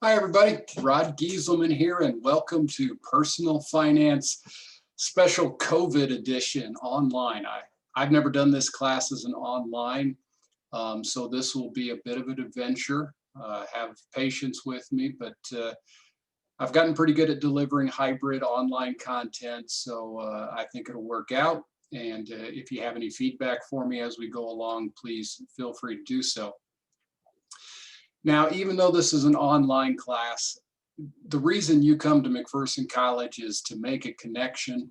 Hi, everybody. Rod Gieselman here, and welcome to Personal Finance Special COVID Edition online. I've never done this class as an online, so this will be a bit of an adventure. Have patience with me, but I've gotten pretty good at delivering hybrid online content, so I think it'll work out. And if you have any feedback for me as we go along, please feel free to do so. Now, even though this is an online class, the reason you come to McPherson College is to make a connection.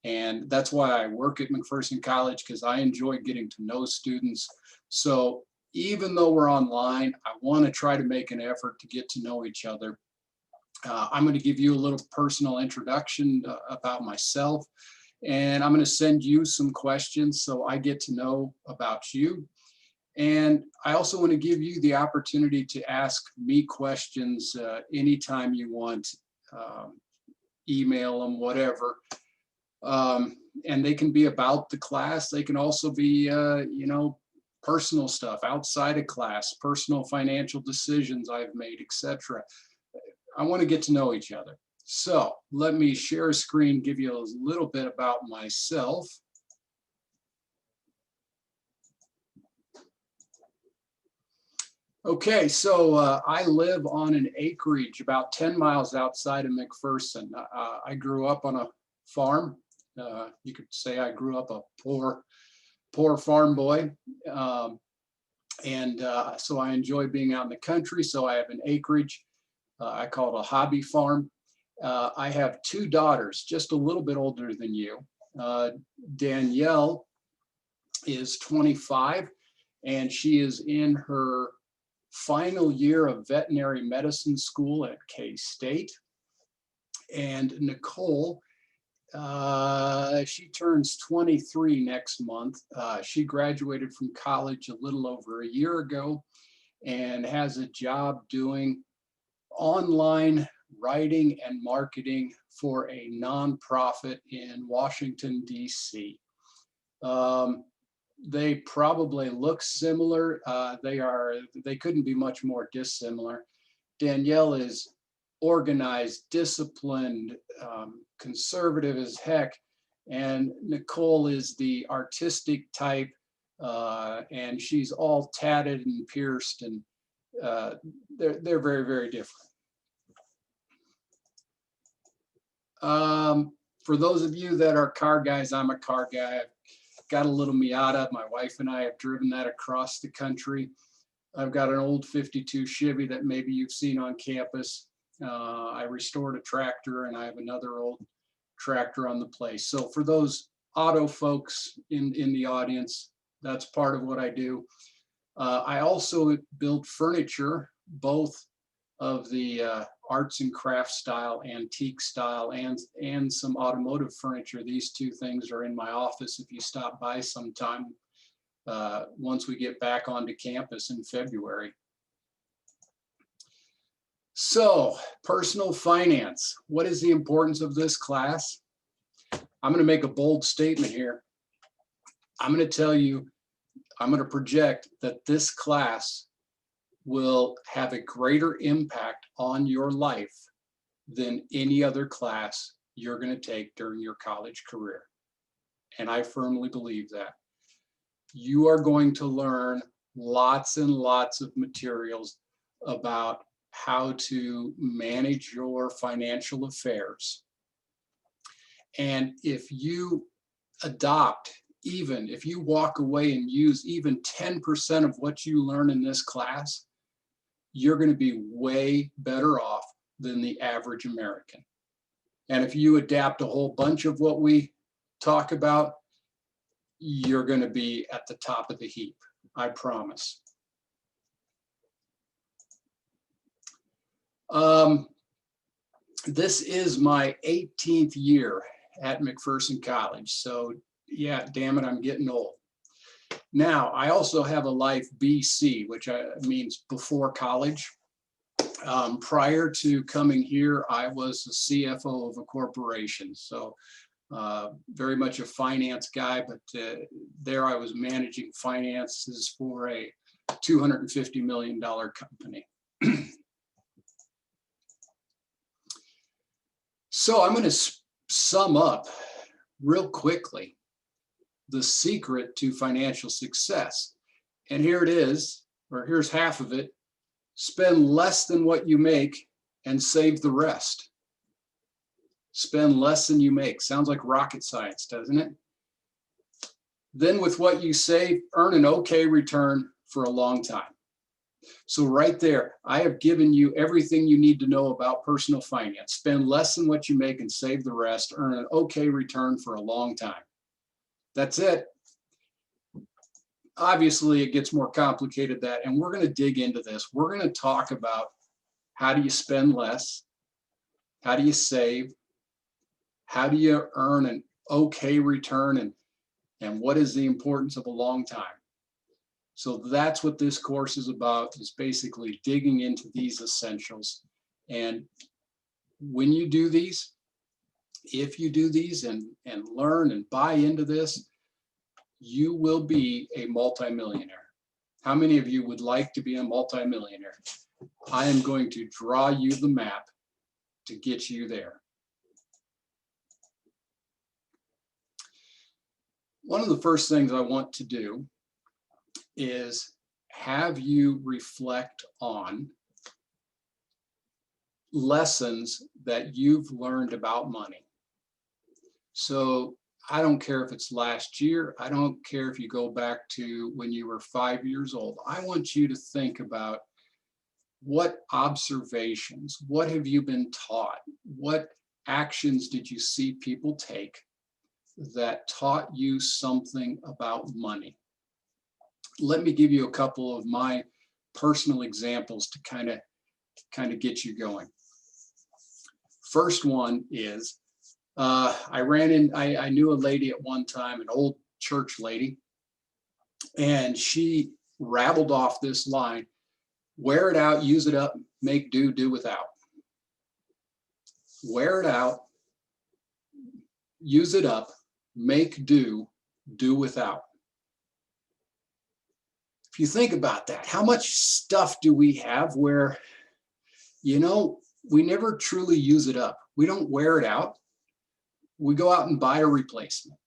And that's why I work at McPherson College, because I enjoy getting to know students. So even though we're online, I want to try to make an effort to get to know each other. I'm going to give you a little personal introduction about myself, and I'm going to send you some questions so I get to know about you. And I also want to give you the opportunity to ask me questions anytime you want, email them, whatever. And they can be about the class. They can also be, personal stuff outside of class, personal financial decisions I've made, etc. I want to get to know each other. So let me share a screen, give you a little bit about myself. Okay, so I live on an acreage about 10 miles outside of McPherson. I grew up on a farm. You could say I grew up a poor farm boy. So I enjoy being out in the country. So I have an acreage. I call it a hobby farm. I have two daughters, just a little bit older than you. Danielle is 25, and she is in her final year of veterinary medicine school at K-State. And Nicole, she turns 23 next month. She graduated from college a little over a year ago and has a job doing online writing and marketing for a nonprofit in Washington, D.C. They probably look similar. They couldn't be much more dissimilar. Danielle is organized, disciplined, conservative as heck, and Nicole is the artistic type, and she's all tatted and pierced, and they're very, very different. For those of you that are car guys, I'm a car guy. I've got a little Miata. My wife and I have driven that across the country. I've got an old 52 Chevy that maybe you've seen on campus. I restored a tractor, and I have another old tractor on the place. So for those auto folks in the audience, that's part of what I do. I also build furniture, both of the arts and crafts style, antique style, and some automotive furniture. These two things are in my office if you stop by sometime once we get back onto campus in February. So, personal finance. What is the importance of this class? I'm going to make a bold statement here. I'm going to tell you, I'm going to project that this class will have a greater impact on your life than any other class you're going to take during your college career. And I firmly believe that. You are going to learn lots and lots of materials about how to manage your financial affairs. And if you adopt, even if you walk away and use even 10% of what you learn in this class, you're going to be way better off than the average American. And if you adapt a whole bunch of what we talk about, you're going to be at the top of the heap, I promise. This is my 18th year at McPherson College. So yeah, damn it, I'm getting old. Now, I also have a life BC, which means before college. Prior to coming here, I was the CFO of a corporation. So very much a finance guy, but there I was managing finances for a $250 million company. So I'm going to sum up real quickly the secret to financial success. And here it is, or here's half of it. Spend less than what you make and save the rest. Spend less than you make. Sounds like rocket science, doesn't it? Then with what you save, earn an okay return for a long time. So right there, I have given you everything you need to know about personal finance. Spend less than what you make and save the rest. Earn an okay return for a long time. That's it. Obviously, it gets more complicated than that, and we're going to dig into this. We're going to talk about how do you spend less? How do you save? How do you earn an okay return? And what is the importance of a long time? So that's what this course is about, is basically digging into these essentials. And when you do these, if you do these and learn and buy into this, you will be a multimillionaire. How many of you would like to be a multimillionaire? I am going to draw you the map to get you there. One of the first things I want to do is have you reflect on lessons that you've learned about money. So I don't care if it's last year. I don't care if you go back to when you were 5 years old. I want you to think about what observations, what have you been taught? What actions did you see people take that taught you something about money? Let me give you a couple of my personal examples to kind of get you going. First one is I knew a lady at one time, an old church lady, and she rattled off this line: wear it out, use it up, make do, do without. Wear it out, use it up, make do, do without. If you think about that, how much stuff do we have where, we never truly use it up? We don't wear it out. We go out and buy a replacement.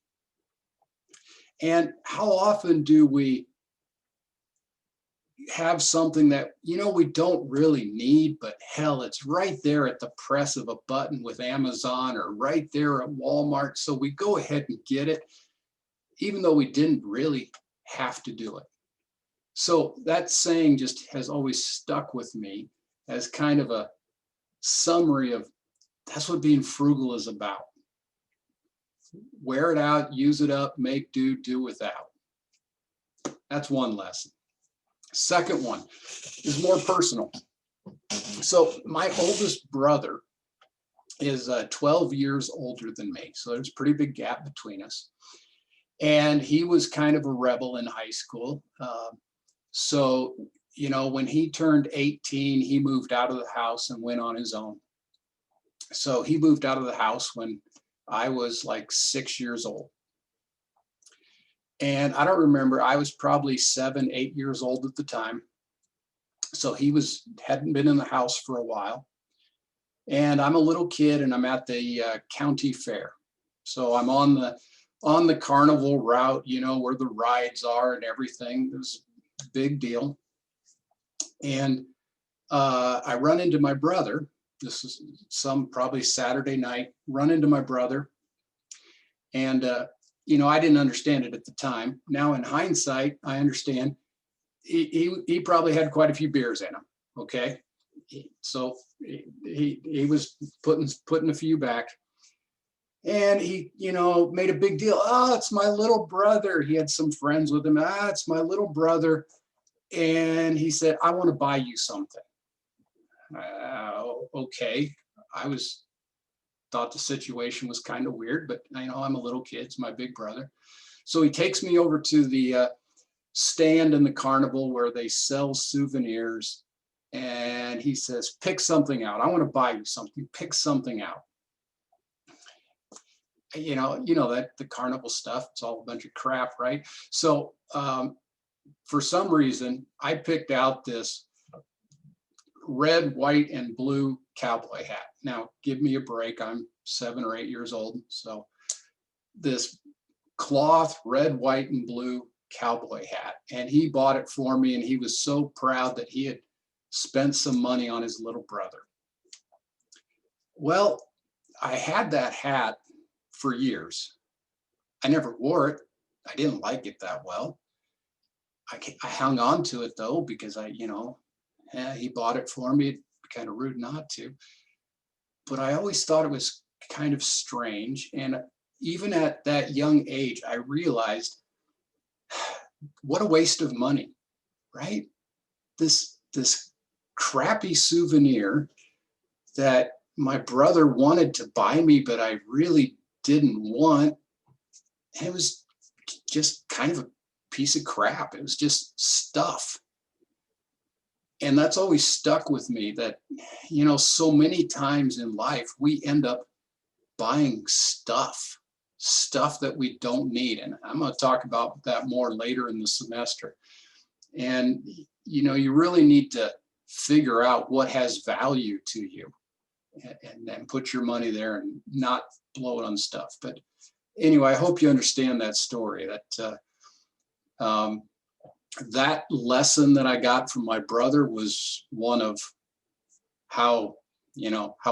And how often do we have something that, we don't really need, but hell, it's right there at the press of a button with Amazon or right there at Walmart. So we go ahead and get it, even though we didn't really have to do it. So that saying just has always stuck with me as kind of a summary of that's what being frugal is about. Wear it out, use it up, make do, do without. That's one lesson. Second one is more personal. So my oldest brother is 12 years older than me. So there's a pretty big gap between us. And he was kind of a rebel in high school. So, when he turned 18, he moved out of the house and went on his own. So he moved out of the house when I was like 6 years old. And I don't remember, I was probably 7, 8 years old at the time. So he hadn't been in the house for a while. And I'm a little kid and I'm at the county fair. So I'm on the carnival route, where the rides are and everything. It was a big deal. And I run into my brother. This is probably Saturday night, run into my brother. And, I didn't understand it at the time. Now in hindsight, I understand he probably had quite a few beers in him. Okay. So he was putting a few back, and he, made a big deal. Oh, it's my little brother. He had some friends with him. It's my little brother. And he said, I want to buy you something. Okay. I thought the situation was kind of weird, but I'm a little kid. It's my big brother. So he takes me over to the stand in the carnival where they sell souvenirs. And he says, pick something out. I want to buy you something. Pick something out. That the carnival stuff, it's all a bunch of crap, right? So for some reason, I picked out this red, white, and blue cowboy hat. Now, give me a break. I'm 7 or 8 years old. So this cloth, red, white, and blue cowboy hat. And he bought it for me, and he was so proud that he had spent some money on his little brother. Well, I had that hat for years. I never wore it. I didn't like it that well. I hung on to it though, because he bought it for me. It'd be kind of rude not to. But I always thought it was kind of strange. And even at that young age, I realized what a waste of money, right? This crappy souvenir that my brother wanted to buy me, but I really didn't want. It was just kind of a piece of crap. It was just stuff. And that's always stuck with me, that, so many times in life, we end up buying stuff that we don't need. And I'm going to talk about that more later in the semester. And, you really need to figure out what has value to you and then put your money there and not blow it on stuff. But anyway, I hope you understand that story, that lesson that I got from my brother was one of how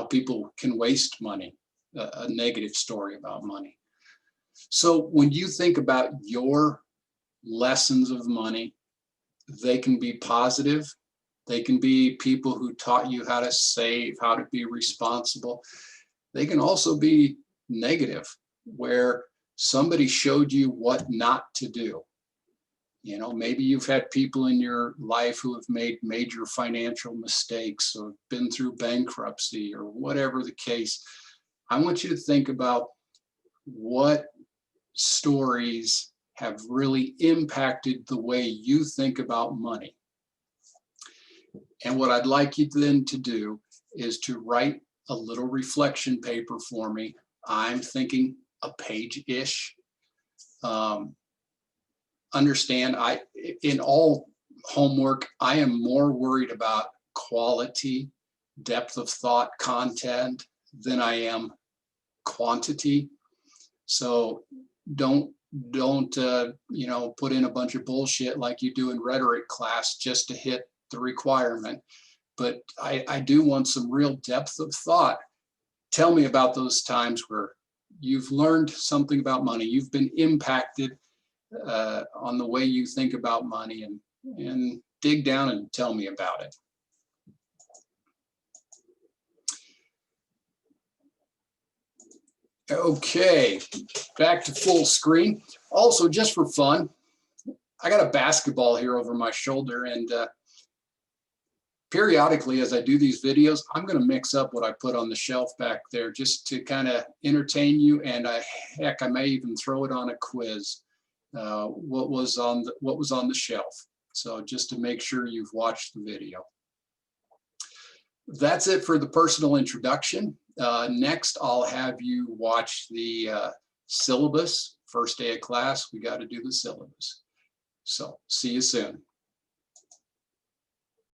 people can waste money, a negative story about money. So when you think about your lessons of money, they can be positive. They can be people who taught you how to save, how to be responsible. They can also be negative, where somebody showed you what not to do. Maybe you've had people in your life who have made major financial mistakes or been through bankruptcy or whatever the case. I want you to think about what stories have really impacted the way you think about money. And what I'd like you then to do is to write a little reflection paper for me. I'm thinking a page-ish. Understand, in all homework, I am more worried about quality, depth of thought, content than I am quantity. So don't put in a bunch of bullshit like you do in rhetoric class just to hit the requirement. But I do want some real depth of thought. Tell me about those times where you've learned something about money, you've been impacted on the way you think about money, and dig down and tell me about it. Okay, back to full screen. Also, just for fun, I got a basketball here over my shoulder, and periodically as I do these videos, I'm going to mix up what I put on the shelf back there just to kind of entertain you, and heck, I may even throw it on a quiz. What was on the shelf. So just to make sure you've watched the video. That's it for the personal introduction. Next, I'll have you watch the syllabus. First day of class, we got to do the syllabus. So see you soon.